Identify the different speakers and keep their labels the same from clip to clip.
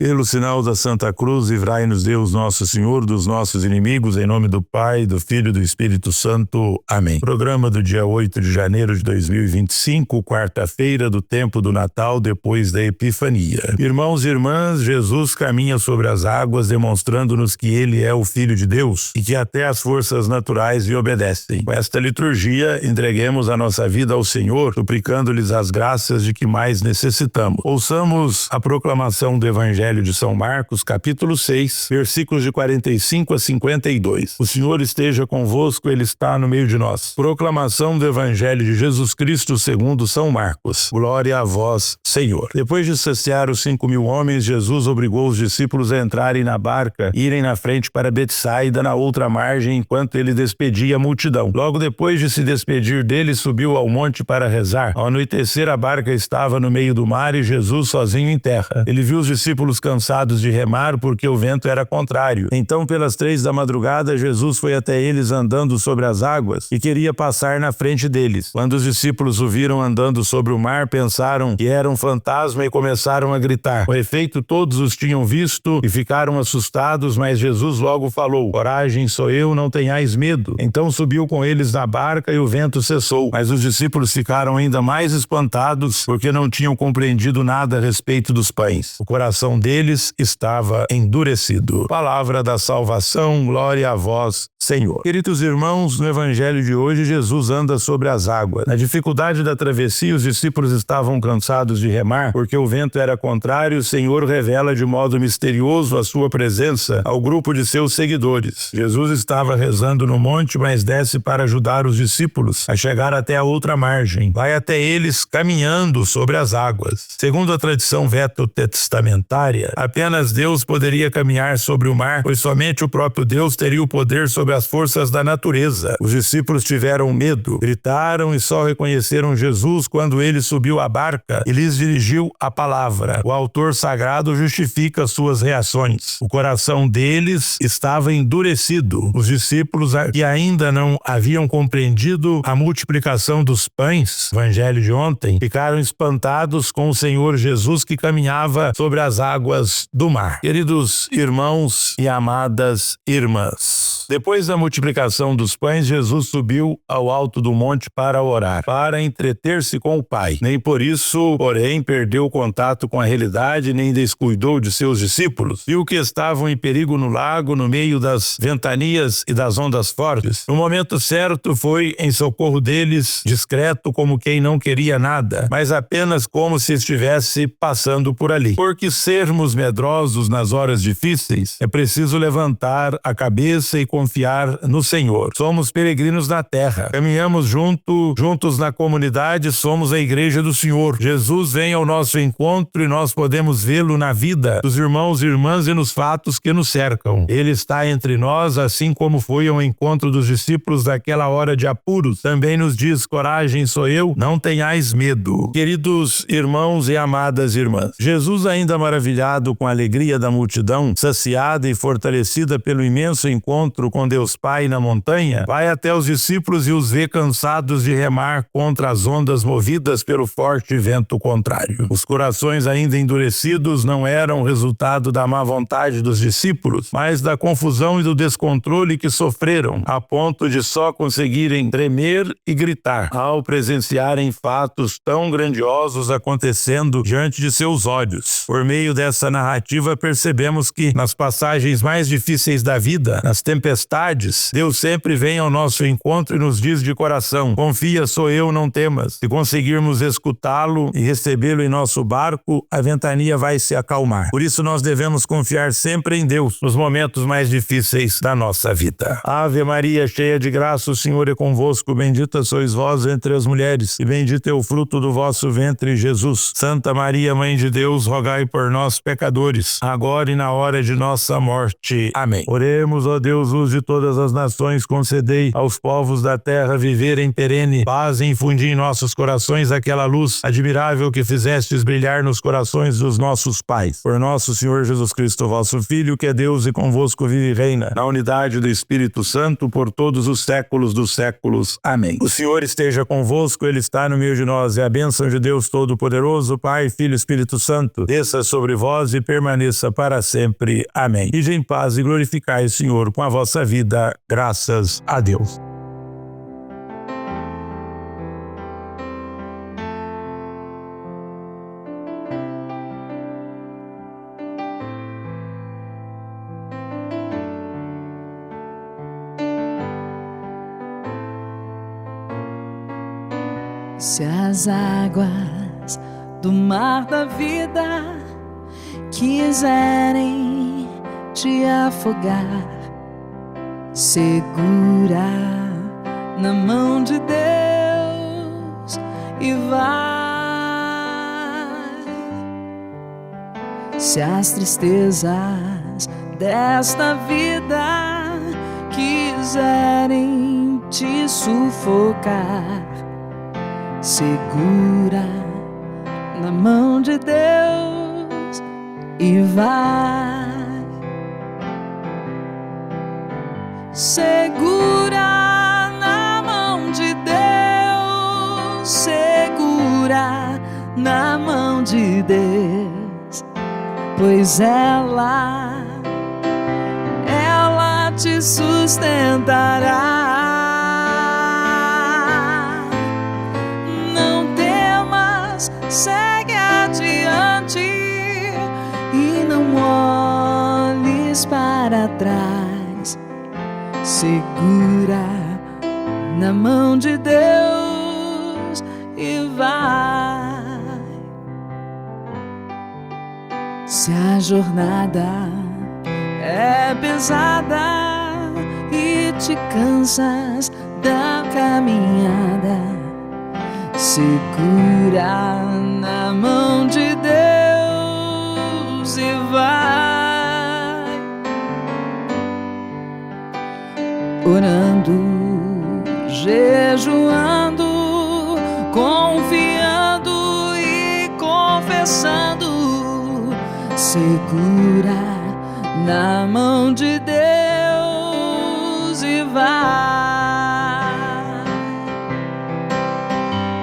Speaker 1: Pelo sinal da Santa Cruz, livrai-nos Deus Nosso Senhor dos nossos inimigos, em nome do Pai, do Filho e do Espírito Santo. Amém. Programa do dia 8 de janeiro de 2025, quarta-feira do tempo do Natal, depois da Epifania. Irmãos e irmãs, Jesus caminha sobre as águas, demonstrando-nos que Ele é o Filho de Deus e que até as forças naturais lhe obedecem. Com esta liturgia, entreguemos a nossa vida ao Senhor, suplicando-lhes as graças de que mais necessitamos. Ouçamos a proclamação do Evangelho de São Marcos, capítulo 6, versículos de 45 a 52. O Senhor esteja convosco, Ele está no meio de nós. Proclamação do Evangelho de Jesus Cristo segundo São Marcos. Glória a vós, Senhor. Depois de saciar os 5.000 homens, Jesus obrigou os discípulos a entrarem na barca e irem na frente para Betsaida, na outra margem, enquanto ele despedia a multidão. Logo depois de se despedir deles, subiu ao monte para rezar. Ao anoitecer, a barca estava no meio do mar e Jesus sozinho em terra. Ele viu os discípulos cansados de remar porque o vento era contrário. Então, pelas 3 da madrugada, Jesus foi até eles andando sobre as águas e queria passar na frente deles. Quando os discípulos o viram andando sobre o mar, pensaram que era um fantasma e começaram a gritar. Com efeito, todos os tinham visto e ficaram assustados, mas Jesus logo falou: "Coragem, sou eu, não tenhais medo." Então subiu com eles na barca e o vento cessou. Mas os discípulos ficaram ainda mais espantados porque não tinham compreendido nada a respeito dos pães. O coração deles estava endurecido. Palavra da salvação, glória a vós, Senhor. Queridos irmãos, no Evangelho de hoje, Jesus anda sobre as águas. Na dificuldade da travessia, os discípulos estavam cansados de remar porque o vento era contrário. O Senhor revela de modo misterioso a sua presença ao grupo de seus seguidores. Jesus estava rezando no monte, mas desce para ajudar os discípulos a chegar até a outra margem. Vai até eles caminhando sobre as águas. Segundo a tradição veto-testamentária, apenas Deus poderia caminhar sobre o mar, pois somente o próprio Deus teria o poder sobre as forças da natureza. Os discípulos tiveram medo, gritaram e só reconheceram Jesus quando ele subiu à barca e lhes dirigiu a palavra. O autor sagrado justifica suas reações. O coração deles estava endurecido. Os discípulos que ainda não haviam compreendido a multiplicação dos pães, Evangelho de ontem, ficaram espantados com o Senhor Jesus que caminhava sobre as águas do mar. Queridos irmãos e amadas irmãs, depois da multiplicação dos pães, Jesus subiu ao alto do monte para orar, para entreter-se com o Pai. Nem por isso, porém, perdeu o contato com a realidade, nem descuidou de seus discípulos. Viu que estavam em perigo no lago, no meio das ventanias e das ondas fortes. No momento certo, foi em socorro deles, discreto como quem não queria nada, mas apenas como se estivesse passando por ali. Porque sermos medrosos nas horas difíceis, é preciso levantar a cabeça e confiar no Senhor. Somos peregrinos na terra, caminhamos juntos na comunidade, somos a igreja do Senhor. Jesus vem ao nosso encontro e nós podemos vê-lo na vida dos irmãos e irmãs e nos fatos que nos cercam. Ele está entre nós, assim como foi ao encontro dos discípulos daquela hora de apuros. Também nos diz: "Coragem, sou eu, não tenhais medo." Queridos irmãos e amadas irmãs, Jesus, ainda maravilhado com a alegria da multidão, saciada e fortalecida pelo imenso encontro com Deus Pai na montanha, vai até os discípulos e os vê cansados de remar contra as ondas movidas pelo forte vento contrário. Os corações ainda endurecidos não eram resultado da má vontade dos discípulos, mas da confusão e do descontrole que sofreram, a ponto de só conseguirem tremer e gritar ao presenciarem fatos tão grandiosos acontecendo diante de seus olhos. Por meio dessa narrativa, percebemos que nas passagens mais difíceis da vida, nas tempestades, Deus sempre vem ao nosso encontro e nos diz de coração: "Confia, sou eu, não temas." Se conseguirmos escutá-lo e recebê-lo em nosso barco, a ventania vai se acalmar. Por isso nós devemos confiar sempre em Deus nos momentos mais difíceis da nossa vida. Ave Maria, cheia de graça, o Senhor é convosco. Bendita sois vós entre as mulheres e bendito é o fruto do vosso ventre, Jesus. Santa Maria, Mãe de Deus, rogai por nós, pecadores, agora e na hora de nossa morte. Amém. Oremos, ó Deus luz de todas as nações, concedei aos povos da terra viver em perene paz e infundir em nossos corações aquela luz admirável que fizestes brilhar nos corações dos nossos pais. Por nosso Senhor Jesus Cristo, vosso Filho, que é Deus e convosco vive e reina, na unidade do Espírito Santo, por todos os séculos dos séculos. Amém. O Senhor esteja convosco, Ele está no meio de nós, e a bênção de Deus Todo-Poderoso, Pai, Filho e Espírito Santo, desça sobre vós e permaneça para sempre. Amém. Ide em paz e glorificai o Senhor com a vossa vida. Graças a Deus.
Speaker 2: Se as águas do mar da vida quiserem te afogar, segura na mão de Deus e vai. Se as tristezas desta vida quiserem te sufocar, segura na mão de Deus e vai. Segura na mão de Deus, segura na mão de Deus, pois ela te sustentará. Segue adiante e não olhes para trás. Segura na mão de Deus e vai. Se a jornada é pesada e te cansas da caminhada, segura na mão de Deus e vai. Orando, jejuando, confiando e confessando, segura na mão de Deus e vai.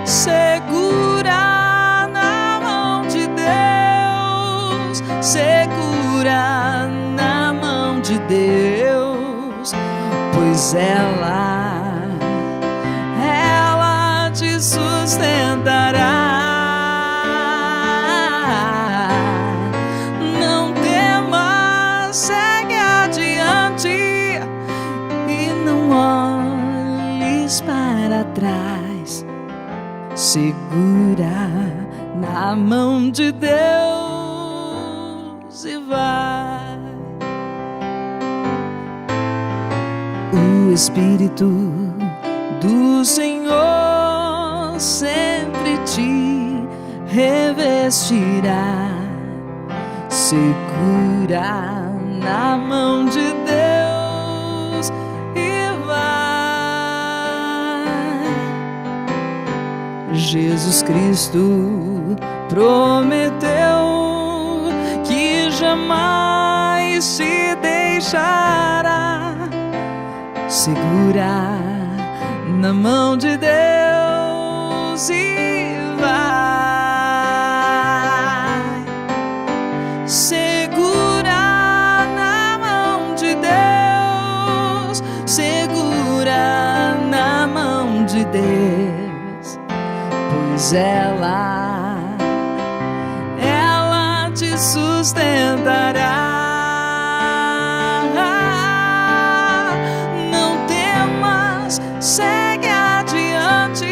Speaker 2: Segura na mão de Deus, segura na mão de Deus, pois ela te sustentará. Não temas, segue adiante e não olhes para trás. Segura na mão de Deus e vai. O Espírito do Senhor sempre te revestirá. Segura na mão de Deus e vai. Jesus Cristo prometeu que jamais se deixará. Segura na mão de Deus e vai. Segura na mão de Deus, segura na mão de Deus, pois ela te sustentará. Não temas, segue adiante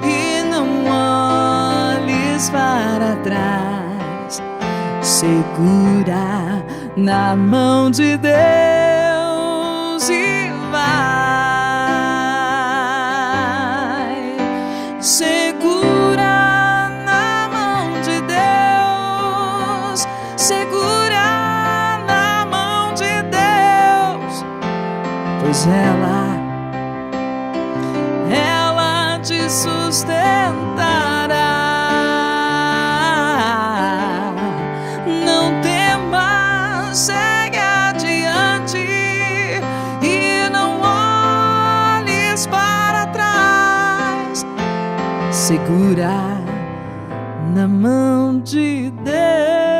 Speaker 2: e não olhes para trás. Segura na mão de Deus e vai. Segura na mão de Deus, segura na mão de Deus, pois ela te sustentará. Não temas, segue adiante e não olhes para trás. Segura na mão de Deus.